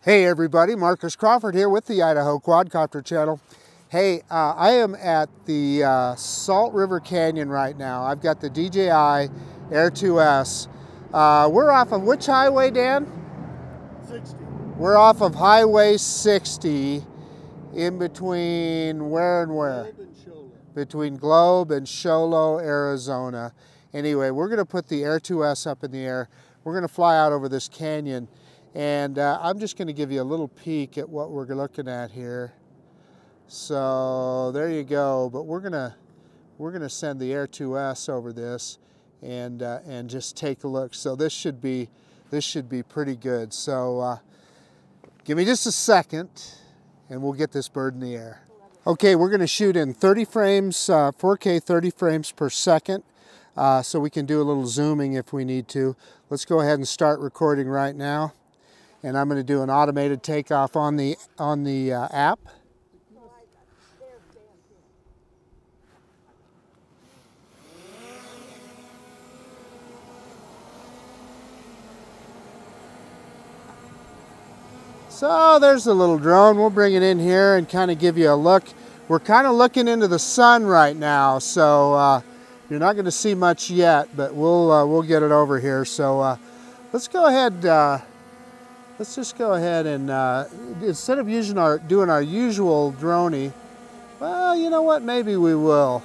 Hey everybody, Marcus Crawford here with the Idaho Quadcopter channel. Hey, I am at the Salt River Canyon right now. I've got the DJI Air 2S. We're off of which highway, Dan? 60. We're off of Highway 60 in between where and where? Globe and Show Low. Between Globe and Show Low, Arizona. Anyway, we're going to put the Air 2S up in the air. We're going to fly out over this canyon. And I'm just going to give you a little peek at what we're looking at here. So there you go. But we're gonna send the Air 2S over this and just take a look. So this should be pretty good. So give me just a second, and we'll get this bird in the air. Okay, we're going to shoot in 30 frames, 4K 30 frames per second. So we can do a little zooming if we need to. Let's go ahead and start recording right now. And I'm going to do an automated takeoff on the app. So there's the little drone. We'll bring it in here and kind of give you a look. We're kind of looking into the sun right now, so you're not going to see much yet, but we'll get it over here. So let's go ahead. Let's just go ahead and, instead of doing our usual droney, well, you know what, maybe we will.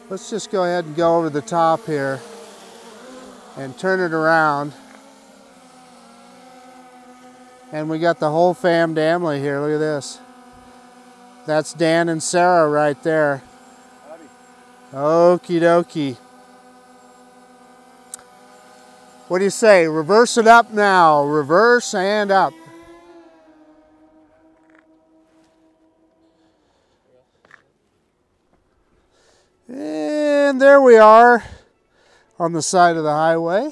Let's just go ahead and go over the top here and turn it around. And we got the whole family here, look at this. That's Dan and Sarah right there. Howdy. Okie dokie. What do you say? Reverse it up now. Reverse and up. And there we are on the side of the highway.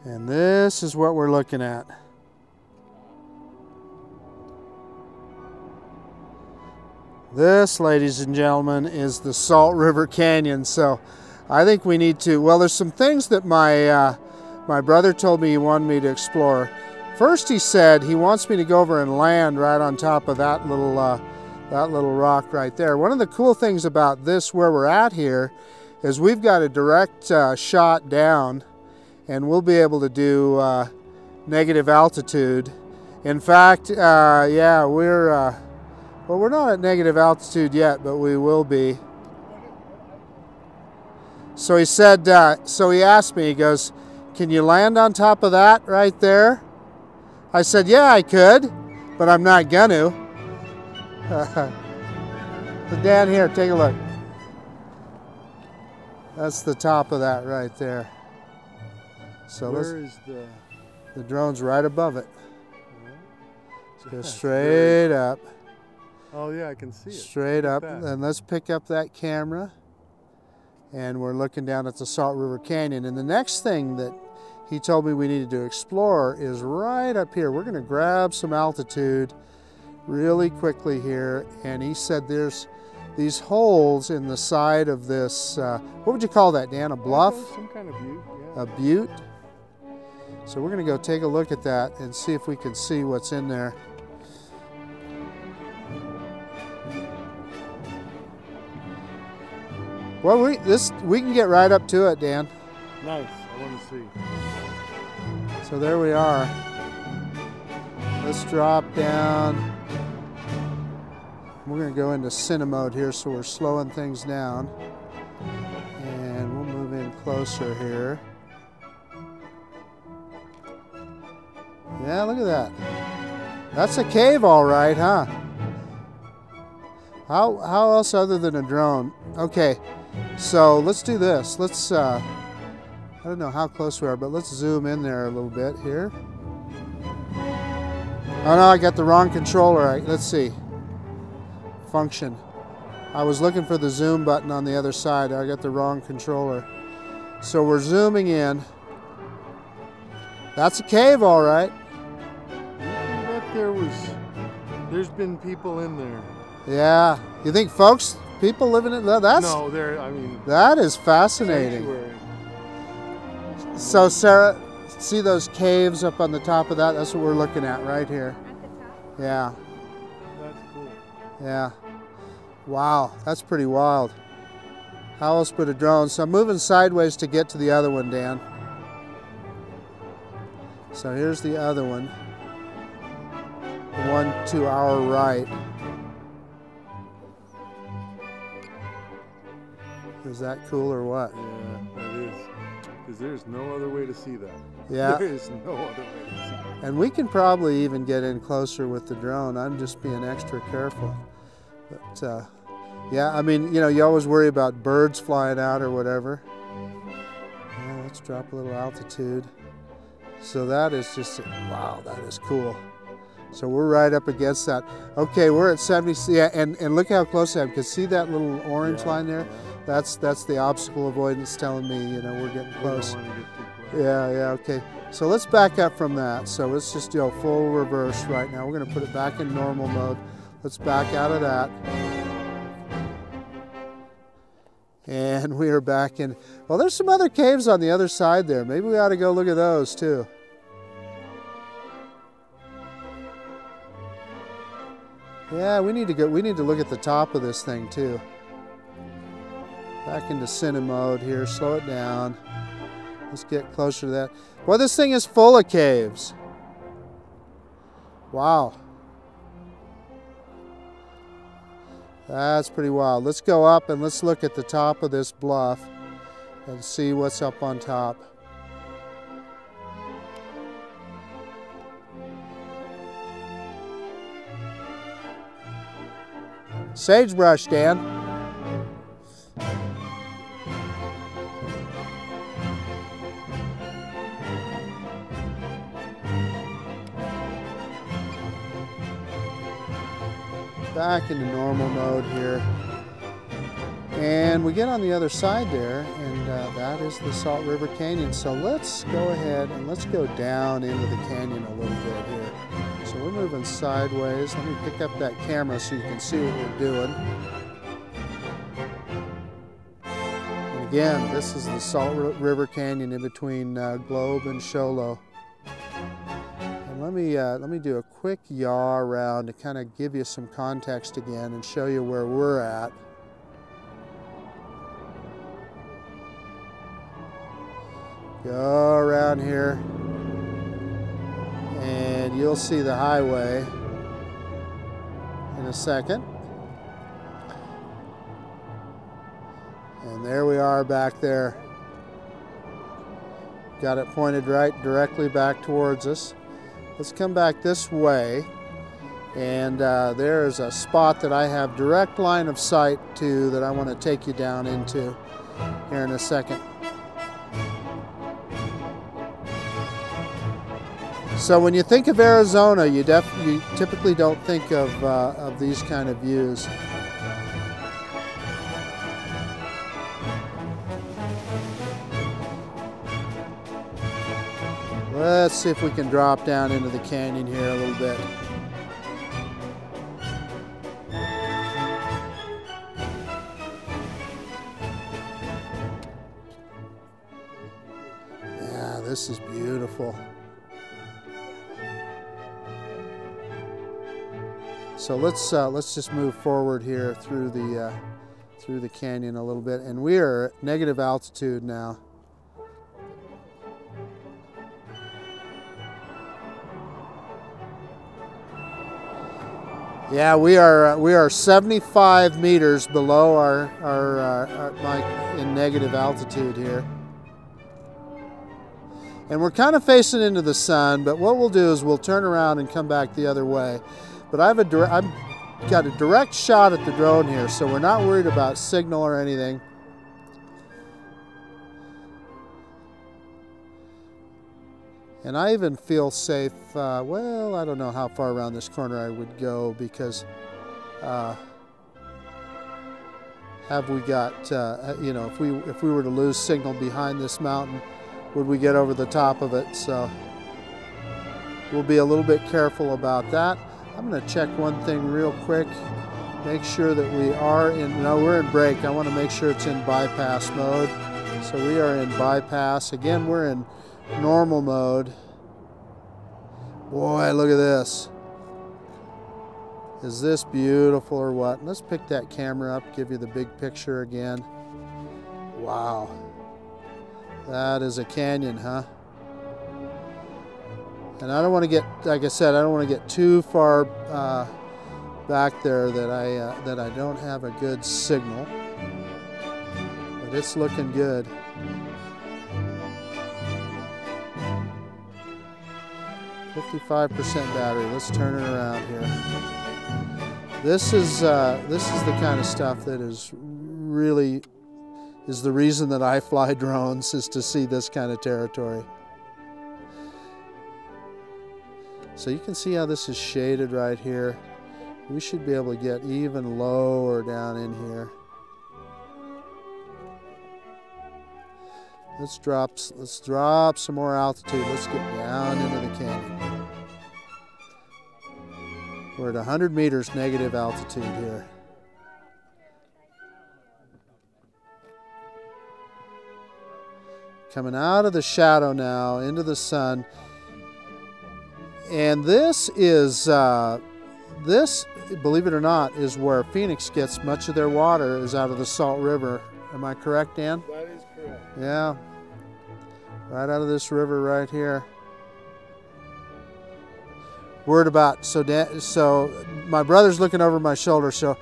And this is what we're looking at. This, ladies and gentlemen, is the Salt River Canyon. So I think we need to, well, there's some things that my brother told me he wanted me to explore. First, he said he wants me to go over and land right on top of that little rock right there. One of the cool things about this, where we're at here, is we've got a direct shot down, and we'll be able to do negative altitude. In fact, yeah, well, we're not at negative altitude yet, but we will be. So he said, so he asked me, he goes, can you land on top of that right there? I said, yeah, I could, but I'm not gonna. So Dan, here, take a look. That's the top of that right there. So where is the drone's right above it. Go straight up. Oh yeah, I can see it. Straight up, and let's pick up that camera. And we're looking down at the Salt River Canyon. And the next thing that he told me we needed to explore is right up here. We're gonna grab some altitude really quickly here. And he said there's these holes in the side of this, what would you call that, Dan, a bluff? Some kind of butte, yeah. A butte. So we're gonna go take a look at that and see if we can see what's in there. Well, we can get right up to it, Dan. Nice. I want to see. So there we are. Let's drop down. We're going to go into cine mode here, so we're slowing things down. And we'll move in closer here. Yeah, look at that. That's a cave, all right, huh? How else other than a drone? Okay. So let's do this. Let's, I don't know how close we are, but let's zoom in there a little bit here. Oh no, I got the wrong controller. Let's see. Function. I was looking for the zoom button on the other side. I got the wrong controller. So we're zooming in. That's a cave, all right. I bet there's been people in there. Yeah. You think folks people living in that's No, there. I mean, that is fascinating. sanctuary. So Sarah, see those caves up on the top of that? That's what we're looking at right here. At the top? Yeah, That's cool. yeah. Wow, that's pretty wild. How else but a drone? So I'm moving sideways to get to the other one, Dan. So here's the other one. The one to our right. Is that cool or what? Yeah, that is. Because there's no other way to see that. Yeah. There is no other way to see that. And we can probably even get in closer with the drone. I'm just being extra careful. But yeah, I mean, you know, you always worry about birds flying out or whatever. Yeah, let's drop a little altitude. So that is just, wow, that is cool. So we're right up against that. Okay, we're at 70, yeah, and look how close I am. Because see that little orange line there? Yeah. That's the obstacle avoidance telling me, you know, we're getting close. We don't want to get too close. Yeah, okay. So let's back up from that. So let's just do a full reverse right now. We're going to put it back in normal mode. Let's back out of that. And we are back in. Well, there's some other caves on the other side there. Maybe we ought to go look at those too. Yeah, we need to go. We need to look at the top of this thing too. Back into cine mode here. Slow it down. Let's get closer to that. Well, this thing is full of caves. Wow. That's pretty wild. Let's go up and let's look at the top of this bluff and see what's up on top. Sagebrush, Dan. Back into normal mode here. And we get on the other side there, and that is the Salt River Canyon. So let's go ahead and let's go down into the canyon a little bit here. So we're moving sideways. Let me pick up that camera so you can see what we're doing. And again, this is the Salt River Canyon in between Globe and Show Low. Let me do a quick yaw around to kind of give you some context again and show you where we're at. Go around here and you'll see the highway in a second. And there we are back there. Got it pointed right directly back towards us. Let's come back this way, and there is a spot that I have direct line of sight to that I want to take you down into here in a second. So when you think of Arizona, you typically don't think of these kind of views. Let's see if we can drop down into the canyon here a little bit. Yeah, this is beautiful. So let's just move forward here through the canyon a little bit, and we are at negative altitude now. Yeah, we are 75 meters below our in negative altitude here, and we're kind of facing into the sun. But what we'll do is we'll turn around and come back the other way. But I've got a direct shot at the drone here, so we're not worried about signal or anything. And I even feel safe, well, I don't know how far around this corner I would go, because have we got, you know, if we were to lose signal behind this mountain, would we get over the top of it? So we'll be a little bit careful about that. I'm going to check one thing real quick. make sure that we are in, no, we're in brake. I want to make sure it's in bypass mode. So we are in bypass. Again, we're in normal mode. Boy, look at this. Is this beautiful or what? Let's pick that camera up, give you the big picture again. Wow. That is a canyon, huh? And I don't want to get, like I said, I don't want to get too far back there that I don't have a good signal. But it's looking good. "55% battery." Let's turn it around here. This is the kind of stuff that is really the reason that I fly drones, is to see this kind of territory. So you can see how this is shaded right here. We should be able to get even lower down in here. Let's drop some more altitude. Let's get down into the canyon. We're at 100 meters negative altitude here. Coming out of the shadow now into the sun. And this is, believe it or not, is where Phoenix gets much of their water, is out of the Salt River. Am I correct, Dan? That is correct. Yeah. Right out of this river right here. We're at about, so my brother's looking over my shoulder, so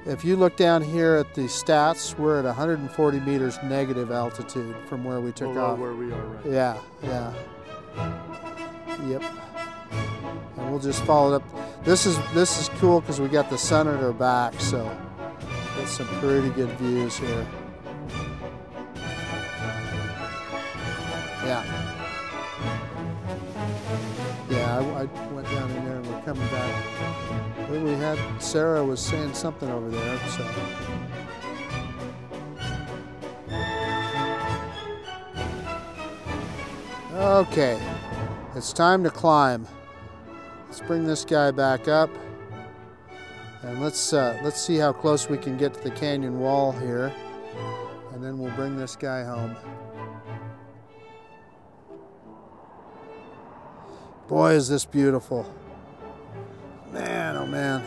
if you look down here at the stats, we're at 140 meters negative altitude from where we took Below off. where we are right now. Yeah, yeah. Yep. And we'll just follow it up. This is cool because we got the sun at our back, so got some pretty good views here. Yeah. Yeah, I went down in there and we're coming back. Well, we had, Sarah was saying something over there, so. Okay, it's time to climb. Let's bring this guy back up, and let's see how close we can get to the canyon wall here, and then we'll bring this guy home. Boy, is this beautiful. Man, oh man.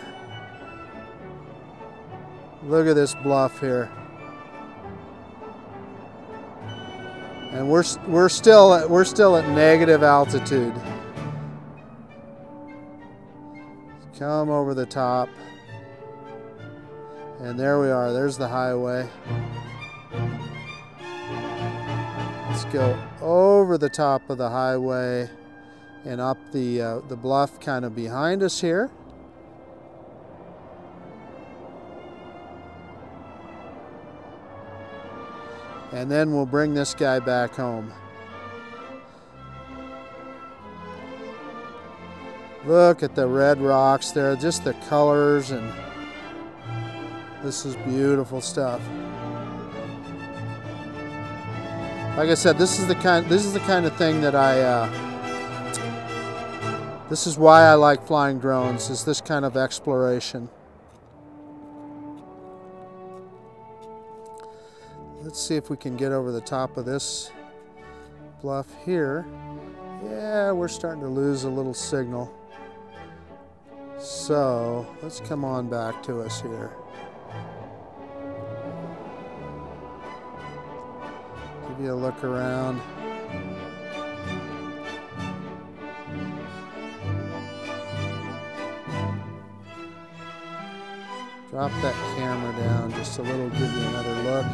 Look at this bluff here. And we're still at negative altitude. Come over the top. And there we are. There's the highway. Let's go over the top of the highway and up the bluff kind of behind us here. And then we'll bring this guy back home. Look at the red rocks there, just the colors, and this is beautiful stuff. Like I said, this is the kind of thing that this is why I like flying drones, is this kind of exploration. Let's see if we can get over the top of this bluff here. Yeah, we're starting to lose a little signal. So let's come on back to us here. Give you a look around. Drop that camera down just a little, give you another look.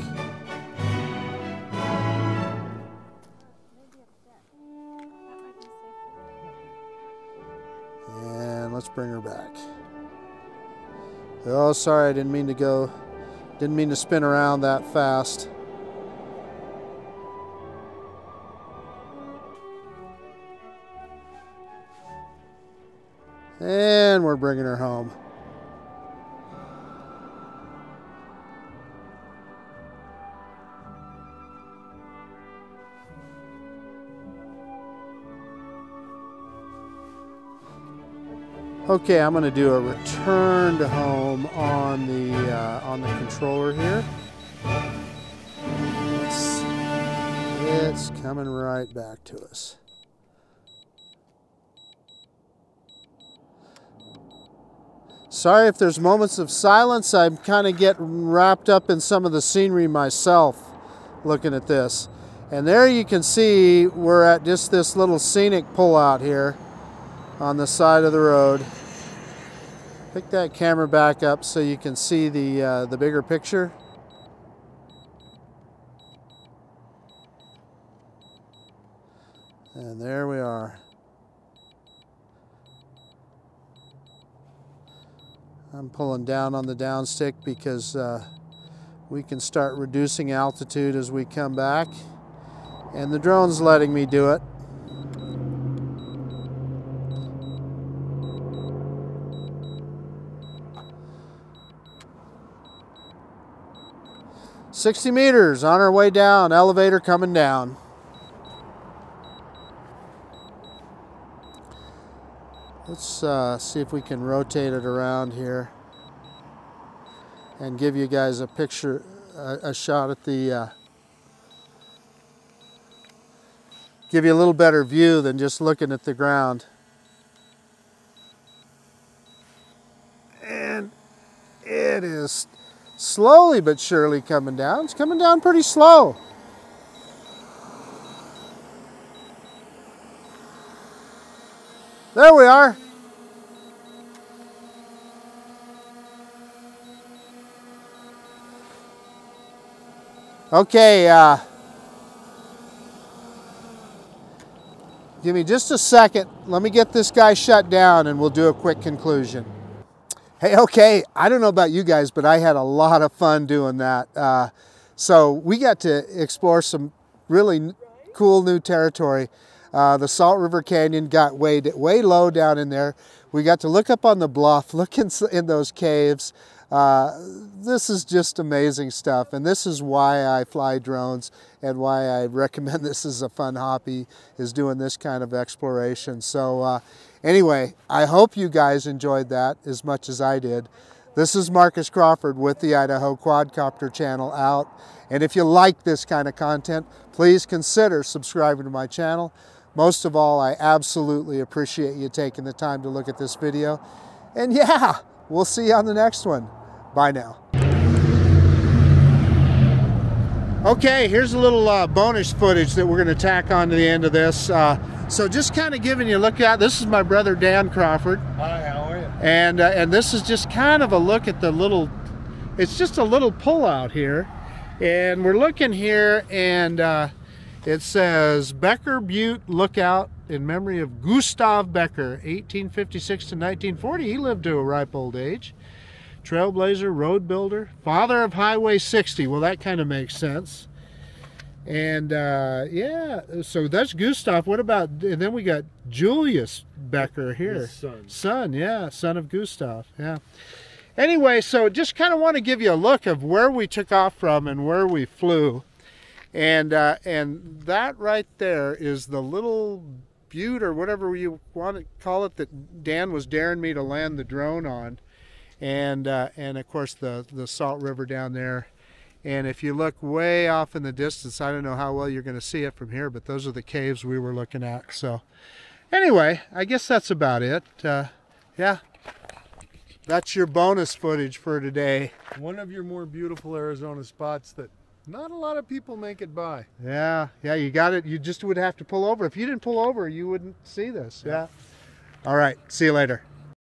And let's bring her back. Oh, sorry, I didn't mean to spin around that fast. And we're bringing her home. Okay, I'm going to do a return to home on the controller here. It's coming right back to us. Sorry if there's moments of silence. I'm kind of getting wrapped up in some of the scenery myself looking at this. And there you can see we're at just this little scenic pullout here on the side of the road. Pick that camera back up so you can see the bigger picture. And there we are. I'm pulling down on the downstick because we can start reducing altitude as we come back. And the drone's letting me do it. "60 meters on our way down, elevator coming down." Let's see if we can rotate it around here and give you guys a picture, a shot at the, give you a little better view than just looking at the ground. And it is slowly but surely coming down. It's coming down pretty slow. There we are. Okay, give me just a second. Let me get this guy shut down and we'll do a quick conclusion. Hey, okay, I don't know about you guys, but I had a lot of fun doing that. So we got to explore some really cool new territory. The Salt River Canyon got way low down in there. We got to look up on the bluff, look in those caves. This is just amazing stuff, and this is why I fly drones and why I recommend this as a fun hobby, is doing this kind of exploration. So anyway, I hope you guys enjoyed that as much as I did. This is Marcus Crawford with the Idaho Quadcopter channel out, and if you like this kind of content, please consider subscribing to my channel. Most of all, I absolutely appreciate you taking the time to look at this video. And yeah, we'll see you on the next one. Bye now. Okay, here's a little bonus footage that we're going to tack on to the end of this. So just kind of giving you a look at, this is my brother Dan Crawford. Hi, how are you? And this is just kind of a look at the little, it's just a little pull out here. And we're looking here and it says Becker Butte Lookout in memory of Gustav Becker, 1856 to 1940. He lived to a ripe old age. Trailblazer, road builder, father of Highway 60. Well, that kind of makes sense. And yeah, so that's Gustav. What about, and then we got Julius Becker here. His son. Son, yeah, son of Gustav, yeah. Anyway, so just kind of want to give you a look of where we took off from and where we flew. And that right there is the little butte, or whatever you want to call it, that Dan was daring me to land the drone on. And of course the Salt River down there. And if you look way off in the distance, I don't know how well you're going to see it from here, but those are the caves we were looking at. So anyway, I guess that's about it. Yeah, that's your bonus footage for today. One of your more beautiful Arizona spots that not a lot of people make it by. Yeah, you got it. You just would have to pull over. If you didn't pull over, you wouldn't see this. Yeah. All right, see you later.